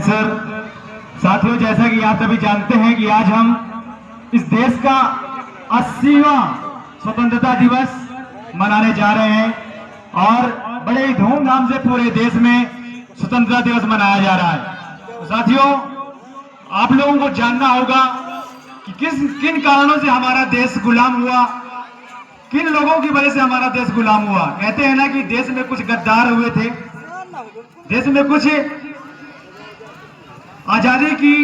Sir. साथियों, जैसा कि आप सभी जानते हैं कि आज हम इस देश का 80वां स्वतंत्रता दिवस मनाने जा रहे हैं और बड़े ही धूमधाम से पूरे देश में स्वतंत्रता दिवस मनाया जा रहा है। तो साथियों, आप लोगों को जानना होगा कि किन कारणों से हमारा देश गुलाम हुआ, किन लोगों की वजह से हमारा देश गुलाम हुआ। कहते हैं ना कि देश में कुछ गद्दार हुए थे, देश में कुछ आजादी की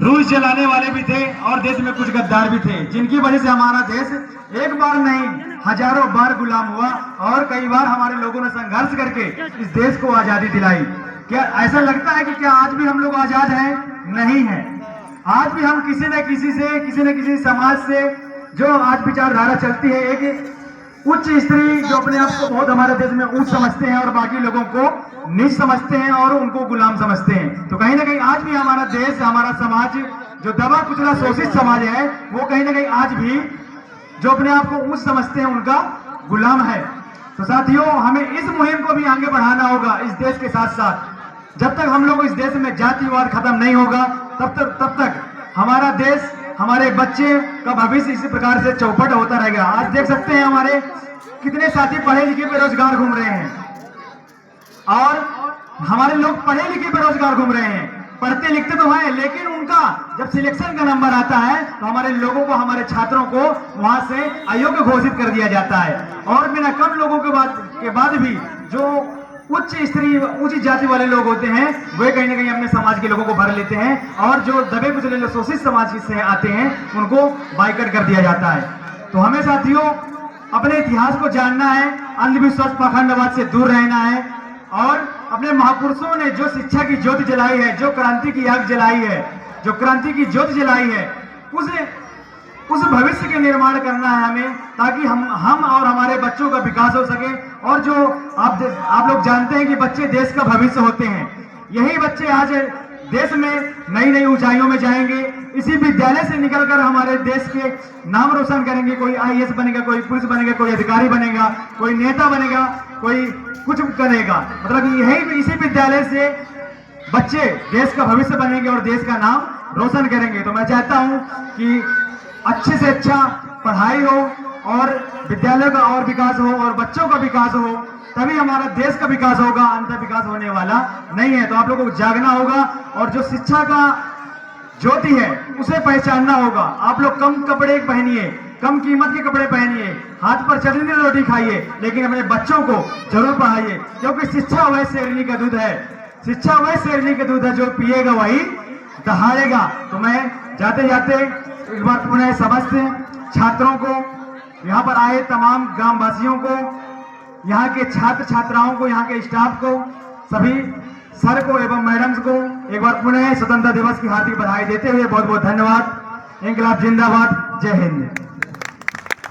रूस चलाने वाले भी थे और देश में कुछ गद्दार भी थे, जिनकी वजह से हमारा देश एक बार नहीं हजारों बार गुलाम हुआ और कई बार हमारे लोगों ने संघर्ष करके इस देश को आजादी दिलाई। क्या ऐसा लगता है कि क्या आज भी हम लोग आजाद हैं? नहीं है। आज भी हम किसी न किसी समाज से जो आज विचारधारा चलती है, एक उच्च स्त्री जो अपने आप को बहुत हमारे देश में ऊंच समझते हैं और बाकी लोगों को नीच समझते हैं और उनको गुलाम समझते हैं। तो कहीं ना कहीं आज भी हमारा देश, हमारा समाज जो दबा कुचला शोषित समाज है, वो कहीं ना कहीं आज भी जो अपने आप को ऊंच समझते हैं उनका गुलाम है। तो साथियों, हमें इस मुहिम को भी आगे बढ़ाना होगा इस देश के साथ साथ। जब तक हम लोग इस देश में जातिवाद खत्म नहीं होगा तब तक हमारा देश, हमारे बच्चे का भविष्य इसी प्रकार से चौपट होता रहेगा। आज देख सकते हैं हमारे कितने साथी पढ़े लिखे बेरोजगार घूम रहे हैं और हमारे लोग पढ़े लिखे बेरोजगार घूम रहे हैं। पढ़ते लिखते तो हैं, लेकिन उनका जब सिलेक्शन का नंबर आता है तो हमारे लोगों को, हमारे छात्रों को वहां से अयोग्य घोषित कर दिया जाता है। और बिना कम लोगों के बाद भी जो ऊंची जाति वाले लोग होते हैं, वे कहीं ना कहीं अपने समाज के लोगों को भर लेते हैं और जो दबे कुचले शोषित समाज से आते हैं उनको बाइकआउट कर दिया जाता है। तो हमें साथियों अपने इतिहास को जानना है, अंधविश्वास पाखंडवाद से दूर रहना है और अपने महापुरुषों ने जो शिक्षा की ज्योति जलाई है, जो क्रांति की आग जलाई है, जो क्रांति की ज्योति जलाई है, उस भविष्य के निर्माण करना है हमें, ताकि हम और हमारे बच्चों का विकास हो सके। और जो आप लोग जानते हैं कि बच्चे देश का भविष्य होते हैं, यही बच्चे आज देश में नई नई ऊंचाइयों में जाएंगे। इसी विद्यालय से निकलकर हमारे देश के नाम रोशन करेंगे। कोई IAS बनेगा, कोई पुलिस बनेगा, कोई अधिकारी बनेगा, कोई नेता बनेगा, कोई कुछ करेगा। मतलब यही इसी विद्यालय से बच्चे देश का भविष्य बनेंगे और देश का नाम रोशन करेंगे। तो मैं चाहता हूं कि अच्छे से अच्छा पढ़ाई हो और विद्यालय का और विकास हो और बच्चों का विकास हो, तभी हमारा देश का विकास होगा। अंतर विकास होने वाला नहीं है। तो आप लोगों को जागना होगा और जो शिक्षा का ज्योति है उसे पहचानना होगा। आप लोग कम कपड़े पहनिए, कम कीमत के कपड़े पहनिए, हाथ पर चटनी रोटी खाइए, लेकिन अपने बच्चों को जरूर पढ़ाइए, क्योंकि शिक्षा वह शेरनी का दूध है। शिक्षा वह शेरनी का दूध है, जो पिएगा वही दहाड़ेगा। तो मैं जाते जाते एक बार पुनः समस्त छात्रों को, यहाँ पर आए तमाम ग्रामवासियों को, यहाँ के छात्र छात्राओं को, यहाँ के स्टाफ को, सभी सर को एवं मैडम्स को एक बार पुनः स्वतंत्रता दिवस की हार्दिक बधाई देते हुए बहुत बहुत धन्यवाद। इंकलाब जिंदाबाद, जय हिंद।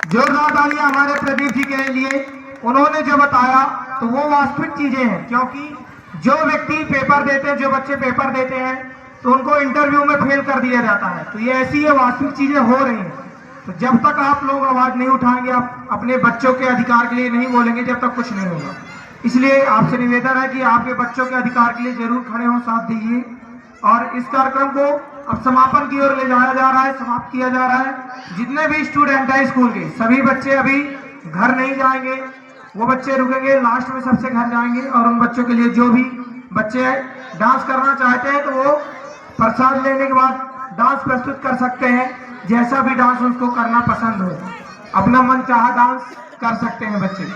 जोरदार तालियां हमारे प्रदीप जी के लिए। उन्होंने जो बताया तो वो वास्तविक चीजें हैं, क्योंकि जो व्यक्ति पेपर देते हैं, जो बच्चे पेपर देते हैं, तो उनको इंटरव्यू में फेल कर दिया जाता है। तो ये ऐसी ये वास्तविक चीजें हो रही हैं। तो जब तक आप लोग आवाज नहीं उठाएंगे, आप अपने बच्चों के अधिकार के लिए नहीं बोलेंगे, जब तक कुछ नहीं होगा। इसलिए आपसे निवेदन है कि आपके बच्चों के अधिकार के लिए जरूर खड़े हो, साथ दीजिए। और इस कार्यक्रम को अब समापन की ओर ले जाया जा रहा है, समाप्त किया जा रहा है। जितने भी स्टूडेंट हैं स्कूल के, सभी बच्चे अभी घर नहीं जाएंगे, वो बच्चे रुकेंगे, लास्ट में सबसे घर जाएंगे। और उन बच्चों के लिए जो भी बच्चे डांस करना चाहते हैं, तो वो प्रसाद लेने के बाद डांस प्रस्तुत कर सकते हैं। जैसा भी डांस उनको करना पसंद हो, अपना मन चाहा डांस कर सकते हैं बच्चे।